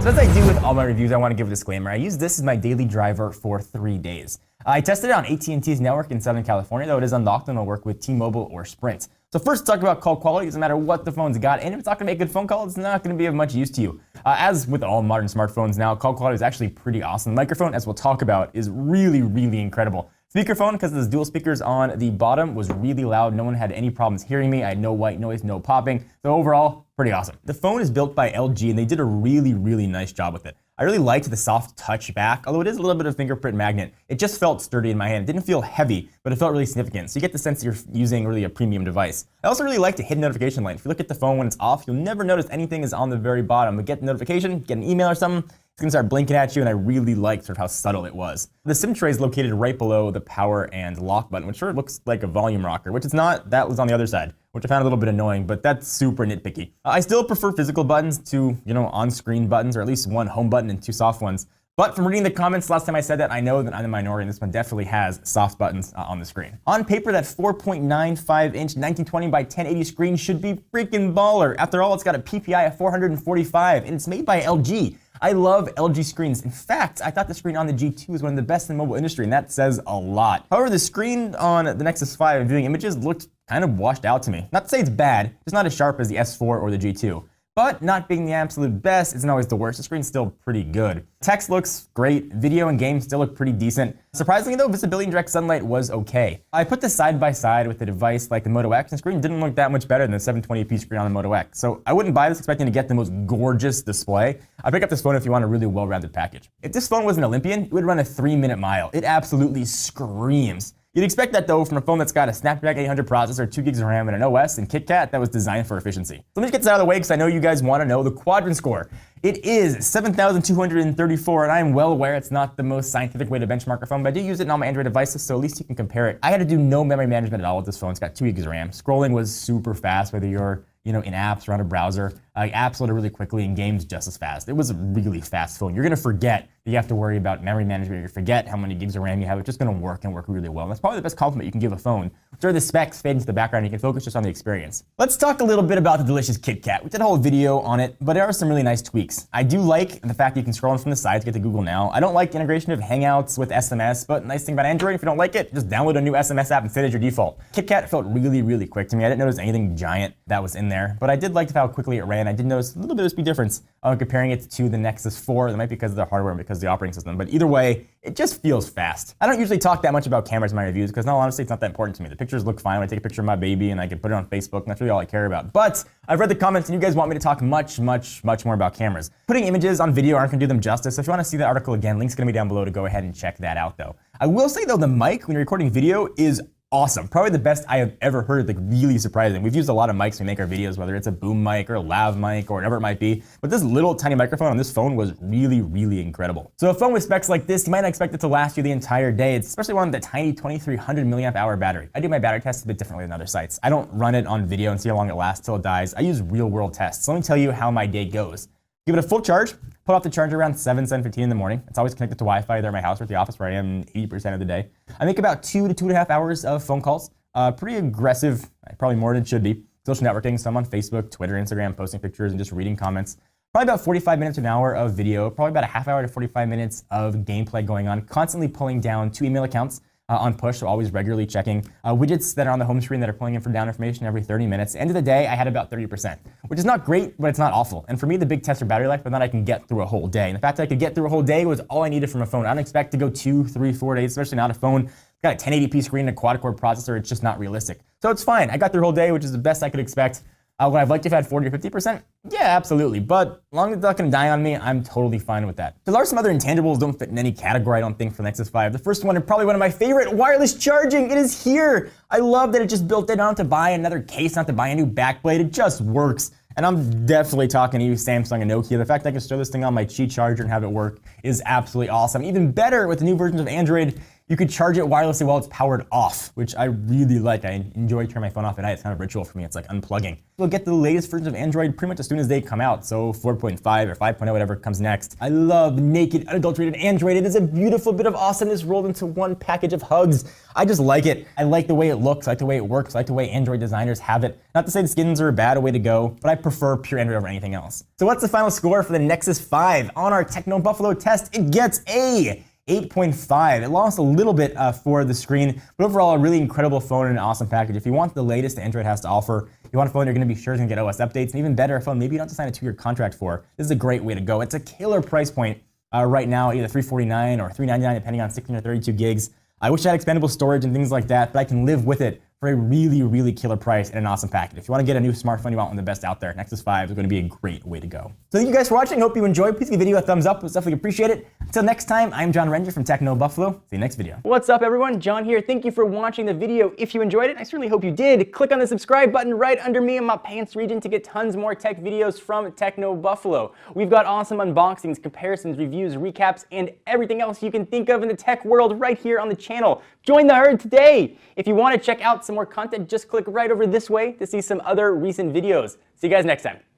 So as I do with all my reviews, I want to give a disclaimer. I use this as my daily driver for 3 days. I tested it on AT&T's network in Southern California, though it is unlocked and will work with T-Mobile or Sprint. So first, talk about call quality. It doesn't matter what the phone's got, and if it's not going to make a good phone call, it's not going to be of much use to you. As with all modern smartphones now, call quality is actually pretty awesome. The microphone, as we'll talk about, is really, really incredible. Speakerphone, because there's dual speakers on the bottom, was really loud. No one had any problems hearing me. I had no white noise, no popping. So overall, pretty awesome. The phone is built by LG, and they did a really, really nice job with it. I really liked the soft touch back, although it is a little bit of fingerprint magnet. It just felt sturdy in my hand. It didn't feel heavy, but it felt really significant. So you get the sense that you're using really a premium device. I also really liked the hidden notification line. If you look at the phone when it's off, you'll never notice anything is on the very bottom. But get the notification, get an email or something, it's gonna start blinking at you, and I really liked sort of how subtle it was. The SIM tray is located right below the power and lock button, which sort of looks like a volume rocker, which it's not. That was on the other side, which I found a little bit annoying, but that's super nitpicky. I still prefer physical buttons to, on-screen buttons, or at least one home button and 2 soft ones. But from reading the comments last time I said that, I know that I'm the minority, and this one definitely has soft buttons on the screen. On paper, that 4.95-inch 1920 by 1080 screen should be freaking baller. After all, it's got a PPI of 445, and it's made by LG. I love LG screens. In fact, I thought the screen on the G2 was one of the best in the mobile industry, and that says a lot. However, the screen on the Nexus 5 and viewing images looked kind of washed out to me. Not to say it's bad, it's not as sharp as the S4 or the G2. But not being the absolute best isn't always the worst. The screen's still pretty good. Text looks great. Video and games still look pretty decent. Surprisingly though, visibility in direct sunlight was okay. I put this side by side with a device like the Moto X, and the screen didn't look that much better than the 720p screen on the Moto X. So I wouldn't buy this expecting to get the most gorgeous display. I'd pick up this phone if you want a really well-rounded package. If this phone was an Olympian, it would run a 3-minute mile. It absolutely screams. You'd expect that though from a phone that's got a Snapdragon 800 processor, 2 gigs of RAM, and an OS and KitKat that was designed for efficiency. So let me just get this out of the way because I know you guys want to know the quadrant score. It is 7,234, and I'm well aware it's not the most scientific way to benchmark a phone, but I do use it on all my Android devices, so at least you can compare it. I had to do no memory management at all with this phone. It's got 2 gigs of RAM. Scrolling was super fast, whether you're in apps or on a browser. Apps loaded really quickly and games just as fast. It was a really fast phone. You're gonna forget that you have to worry about memory management. You're gonna forget how many gigs of RAM you have. It's just gonna work and work really well. And that's probably the best compliment you can give a phone. Sort of the specs fade into the background. You can focus just on the experience. Let's talk a little bit about the delicious KitKat. We did a whole video on it, but there are some really nice tweaks. I do like the fact that you can scroll in from the side to get to Google Now. I don't like the integration of Hangouts with SMS, but nice thing about Android, if you don't like it, just download a new SMS app and set it as your default. KitKat felt really, really quick to me. I didn't notice anything giant that was in there, but I did like how quickly it ran. I did notice a little bit of speed difference comparing it to the Nexus 4. That might be because of the hardware and because of the operating system, but either way, it just feels fast. I don't usually talk that much about cameras in my reviews because, in all honesty, it's not that important to me. The pictures look fine when I take a picture of my baby and I can put it on Facebook, and that's really all I care about. But I've read the comments and you guys want me to talk much, much, much more about cameras. Putting images on video aren't gonna do them justice, so if you wanna see the article again, link's gonna be down below to go ahead and check that out though. I will say though, the mic when you're recording video is awesome. Probably the best I have ever heard, like really surprising. We've used a lot of mics when we make our videos, whether it's a boom mic or a lav mic or whatever it might be, but this little tiny microphone on this phone was really, really incredible. So a phone with specs like this, you might not expect it to last you the entire day. It's especially one with the tiny 2300 milliamp hour battery. I do my battery tests a bit differently than other sites. I don't run it on video and see how long it lasts till it dies. I use real world tests. So let me tell you how my day goes. Give it a full charge, pull off the charger around 7:15 in the morning. It's always connected to Wi-Fi either at my house or at the office where I am 80% of the day. I make about 2 to 2.5 hours of phone calls. Pretty aggressive, probably more than it should be. Social networking, some on Facebook, Twitter, Instagram, posting pictures and just reading comments. Probably about 45 minutes to an hour of video, probably about a half hour to 45 minutes of gameplay going on, constantly pulling down 2 email accounts on push, so always regularly checking. Widgets that are on the home screen that are pulling in for down information every 30 minutes. End of the day, I had about 30%, which is not great, but it's not awful. And for me, the big test for battery life, but then I can get through a whole day. And the fact that I could get through a whole day was all I needed from a phone. I don't expect to go 2, 3, 4 days, especially not a phone. It's got a 1080p screen and a quad-core processor. It's just not realistic. So it's fine. I got through a whole day, which is the best I could expect. Would I have liked to have had 40 or 50%? Yeah, absolutely. But as long as it's not going to die on me, I'm totally fine with that. There are some other intangibles don't fit in any category, I don't think, for the Nexus 5. The first one, and probably one of my favorite, wireless charging. It is here. I love that it just built it. I don't have to buy another case, not to buy a new backplate. It just works. And I'm definitely talking to you, Samsung and Nokia. The fact that I can store this thing on my Qi charger and have it work is absolutely awesome. Even better with the new versions of Android, You could charge it wirelessly while it's powered off, which I really like. I enjoy turning my phone off at night. It's kind of a ritual for me. It's like unplugging. You'll get the latest versions of Android pretty much as soon as they come out. So 4.5 or 5.0, whatever comes next. I love naked, unadulterated Android. It is a beautiful bit of awesomeness rolled into one package of hugs. I just like it. I like the way it looks, I like the way it works, I like the way Android designers have it. Not to say the skins are a bad way to go, but I prefer pure Android over anything else. So what's the final score for the Nexus 5? On our Techno Buffalo test, it gets a 8.5. It lost a little bit for the screen, but overall a really incredible phone and an awesome package. If you want the latest Android has to offer, you want a phone you're going to be sure is going to get OS updates, and even better, a phone maybe you don't have to sign a 2-year contract for. This is a great way to go. It's a killer price point right now, either $349 or $399 depending on 16 or 32 gigs. I wish I had expandable storage and things like that, but I can live with it for a really, really killer price and an awesome package. If you want to get a new smartphone, you want one of the best out there, Nexus 5 is going to be a great way to go. So thank you guys for watching. Hope you enjoyed. Please give the video a thumbs up. We'll definitely appreciate it. Until next time, I'm John Renger from Techno Buffalo. See you next video. What's up, everyone? John here. Thank you for watching the video. If you enjoyed it, I certainly hope you did. Click on the subscribe button right under me in my pants region to get tons more tech videos from Techno Buffalo. We've got awesome unboxings, comparisons, reviews, recaps, and everything else you can think of in the tech world right here on the channel. Join the herd today. If you want to check out some more content, just click right over this way to see some other recent videos. See you guys next time.